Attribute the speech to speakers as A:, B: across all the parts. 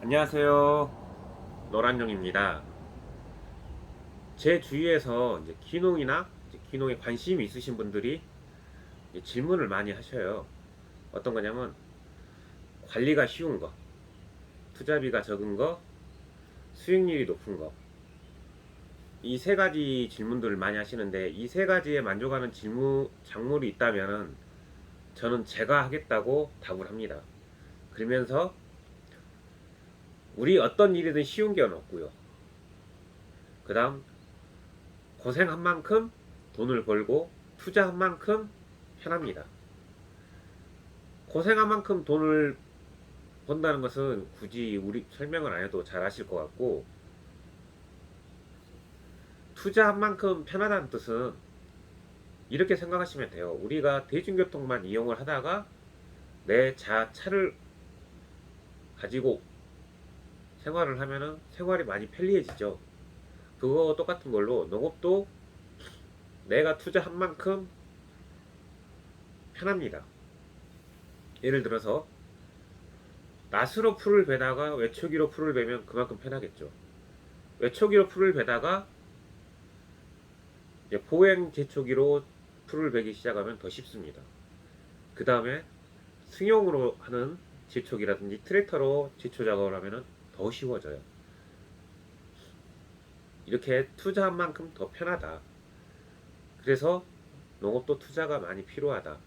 A: 안녕하세요. 노란용입니다. 제 주위에서 이제 기농이나 기농에 관심이 있으신 분들이 질문을 많이 하셔요. 어떤 거냐면 관리가 쉬운 거, 투자비가 적은 거, 수익률이 높은 거. 이 세 가지 질문들을 많이 하시는데 이 세 가지에 만족하는 작물이 있다면 저는 제가 하겠다고 답을 합니다. 그러면서 우리 어떤 일이든 쉬운 게 없고요. 그 다음 고생한 만큼 돈을 벌고 투자한 만큼 편합니다. 고생한 만큼 돈을 번다는 것은 굳이 우리 설명을 안 해도 잘 아실 것 같고, 투자한 만큼 편하다는 뜻은 이렇게 생각하시면 돼요. 우리가 대중교통만 이용을 하다가 내 차를 가지고 생활을 하면은 생활이 많이 편리해지죠. 그거 똑같은 걸로 농업도 내가 투자한 만큼 편합니다. 예를 들어서 낫으로 풀을 베다가 외초기로 풀을 베면 그만큼 편하겠죠. 외초기로 풀을 베다가 이제 보행 제초기로 풀을 베기 시작하면 더 쉽습니다. 그 다음에 승용으로 하는 제초기라든지 트랙터로 제초 작업을 하면 더 쉬워져요. 이렇게 투자한 만큼 더 편하다. 그래서 농업도 투자가 많이 필요하다.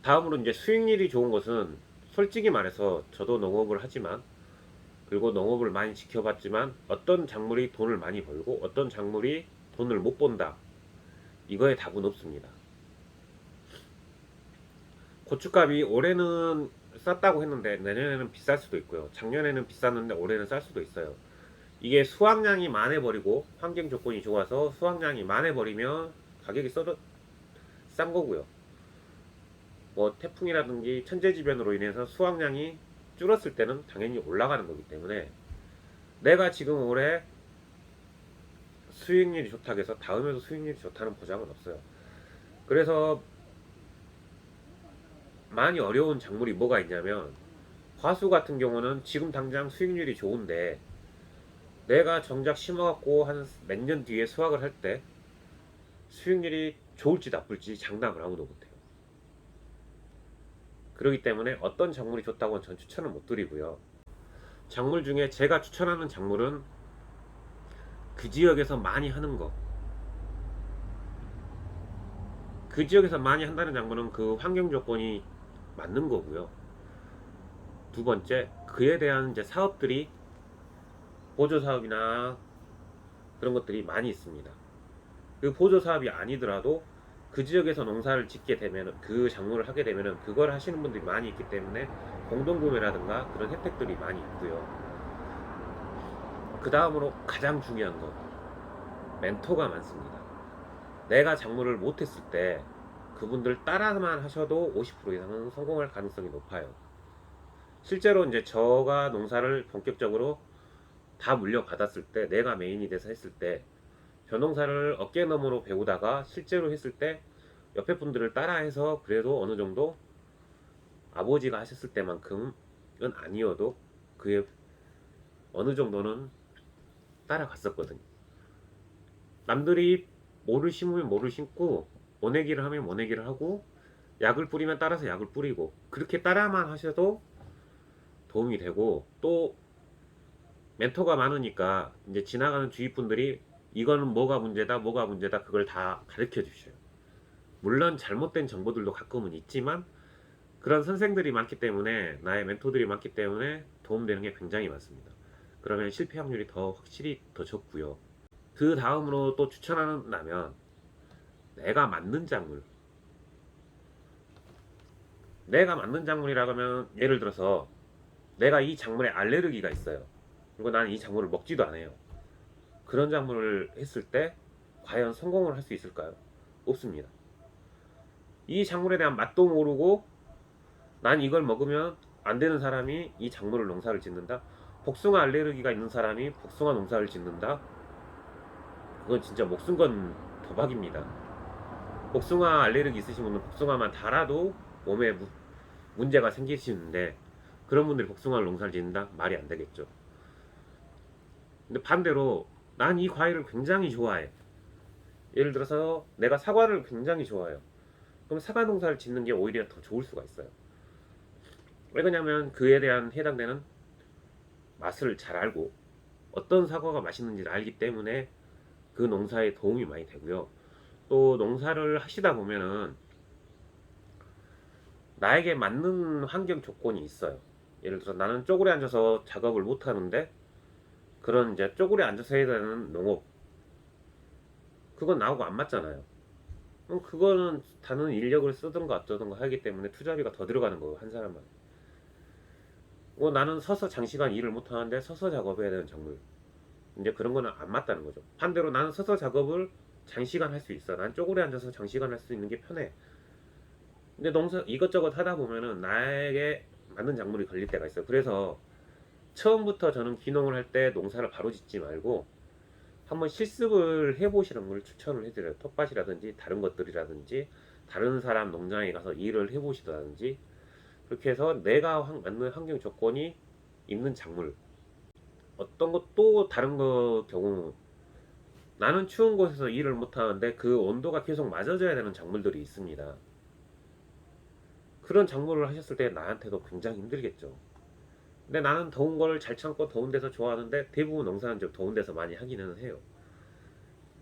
A: 다음으로 이제 수익률이 좋은 것은 솔직히 말해서 저도 농업을 하지만, 그리고 농업을 많이 지켜봤지만 어떤 작물이 돈을 많이 벌고 어떤 작물이 돈을 못 번다, 이거에 답은 없습니다. 고춧값이 올해는 쌌다고 했는데 내년에는 비쌀 수도 있고요. 작년에는 비쌌는데 올해는 쌀 수도 있어요. 이게 수확량이 많아버리고 환경 조건이 좋아서 수확량이 많아버리면 가격이 싼 거고요. 뭐 태풍이라든지 천재지변으로 인해서 수확량이 줄었을 때는 당연히 올라가는 거기 때문에, 내가 지금 올해 수익률이 좋다고 해서 다음에도 수익률이 좋다는 보장은 없어요. 그래서 많이 어려운 작물이 뭐가 있냐면, 과수 같은 경우는 지금 당장 수익률이 좋은데 내가 정작 심어갖고 한 몇 년 뒤에 수확을 할 때 수익률이 좋을지 나쁠지 장담을 아무도 못해요. 그렇기 때문에 어떤 작물이 좋다고는 전 추천을 못 드리고요. 작물 중에 제가 추천하는 작물은 그 지역에서 많이 하는 거, 그 지역에서 많이 한다는 작물은 그 환경 조건이 맞는 거고요. 두 번째, 그에 대한 이제 사업들이, 보조 사업이나 그런 것들이 많이 있습니다. 그 보조 사업이 아니더라도 그 지역에서 농사를 짓게 되면, 그 작물을 하게 되면 그걸 하시는 분들이 많이 있기 때문에 공동구매라든가 그런 혜택들이 많이 있고요. 그 다음으로 가장 중요한 거, 멘토가 많습니다. 내가 작물을 못했을 때 그분들 따라만 하셔도 50% 이상은 성공할 가능성이 높아요. 실제로 이제 저가 농사를 본격적으로 다 물려받았을 때, 내가 메인이 돼서 했을 때, 벼농사를 어깨너머로 배우다가 실제로 했을 때 옆에 분들을 따라해서 그래도 어느 정도 아버지가 하셨을 때만큼은 아니어도 그의 어느 정도는 따라갔었거든요. 남들이 모를 심으면 모를 심고, 모내기를 하면 모내기를 하고, 약을 뿌리면 따라서 약을 뿌리고, 그렇게 따라만 하셔도 도움이 되고, 또 멘토가 많으니까 이제 지나가는 주위 분들이 이거는 뭐가 문제다 뭐가 문제다 그걸 다 가르쳐 주셔요. 물론 잘못된 정보들도 가끔은 있지만 그런 선생들이 많기 때문에, 나의 멘토들이 많기 때문에 도움되는 게 굉장히 많습니다. 그러면 실패 확률이 더 확실히 더 적고요. 그 다음으로 또 추천한다면, 내가 맞는 작물, 내가 맞는 작물이라고 하면 예를 들어서 내가 이 작물에 알레르기가 있어요. 그리고 나는 이 작물을 먹지도 않아요. 그런 작물을 했을 때 과연 성공을 할 수 있을까요? 없습니다. 이 작물에 대한 맛도 모르고 난 이걸 먹으면 안 되는 사람이 이 작물을 농사를 짓는다. 복숭아 알레르기가 있는 사람이 복숭아 농사를 짓는다. 그건 진짜 목숨 건 도박입니다. 복숭아 알레르기 있으신 분은 복숭아만 달아도 몸에 문제가 생기시는데, 그런 분들이 복숭아를 농사를 짓는다? 말이 안 되겠죠. 근데 반대로 난 이 과일을 굉장히 좋아해. 예를 들어서 내가 사과를 굉장히 좋아해요. 그럼 사과 농사를 짓는 게 오히려 더 좋을 수가 있어요. 왜 그러냐면 그에 대한 해당되는 맛을 잘 알고 어떤 사과가 맛있는지를 알기 때문에 그 농사에 도움이 많이 되고요. 또 농사를 하시다 보면은 나에게 맞는 환경 조건이 있어요. 예를 들어 나는 쪼그려 앉아서 작업을 못 하는데 그런 이제 쪼그려 앉아서 해야 되는 농업 그건 나하고 안 맞잖아요. 그럼 그거는 다른 인력을 쓰든가 어쩌든가 하기 때문에 투자비가 더 들어가는 거예요, 한 사람만. 뭐 나는 서서 장시간 일을 못 하는데 서서 작업해야 되는 작물. 이제 그런 거는 안 맞다는 거죠. 반대로 나는 서서 작업을 장시간 할 수 있어. 난 쪼그려 앉아서 장시간 할 수 있는 게 편해. 근데 농사 이것저것 하다 보면은 나에게 맞는 작물이 걸릴 때가 있어요. 그래서 처음부터 저는 귀농을 할 때 농사를 바로 짓지 말고 한번 실습을 해보시는 걸 추천을 해드려요. 텃밭이라든지 다른 것들이라든지 다른 사람 농장에 가서 일을 해보시다든지 그렇게 해서 내가 맞는 환경 조건이 있는 작물 어떤 것도 다른 거 경우 나는 추운 곳에서 일을 못하는데 그 온도가 계속 맞아져야 되는 작물들이 있습니다. 그런 작물을 하셨을 때 나한테도 굉장히 힘들겠죠. 근데 나는 더운 걸 잘 참고 더운 데서 좋아하는데 대부분 농사는 좀 더운 데서 많이 하기는 해요.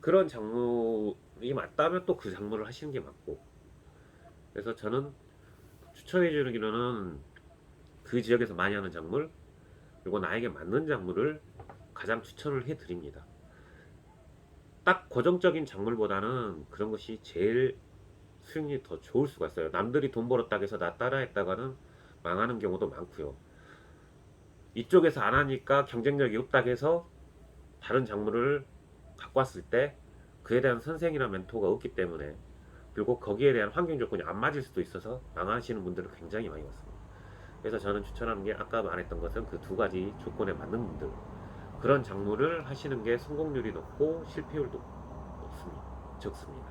A: 그런 작물이 맞다면 또 그 작물을 하시는 게 맞고 그래서 저는 추천해 주기로는 그 지역에서 많이 하는 작물 그리고 나에게 맞는 작물을 가장 추천을 해 드립니다. 딱 고정적인 작물보다는 그런 것이 제일 수익률이 더 좋을 수가 있어요. 남들이 돈 벌었다고 해서 나 따라했다가는 망하는 경우도 많고요. 이쪽에서 안 하니까 경쟁력이 없다고 해서 다른 작물을 갖고 왔을 때 그에 대한 선생이나 멘토가 없기 때문에 그리고 거기에 대한 환경 조건이 안 맞을 수도 있어서 망하시는 분들은 굉장히 많이 많습니다. 그래서 저는 추천하는 게 아까 말했던 것은 그 두 가지 조건에 맞는 분들 그런 작물을 하시는 게 성공률이 높고 실패율도 높습니다. 적습니다.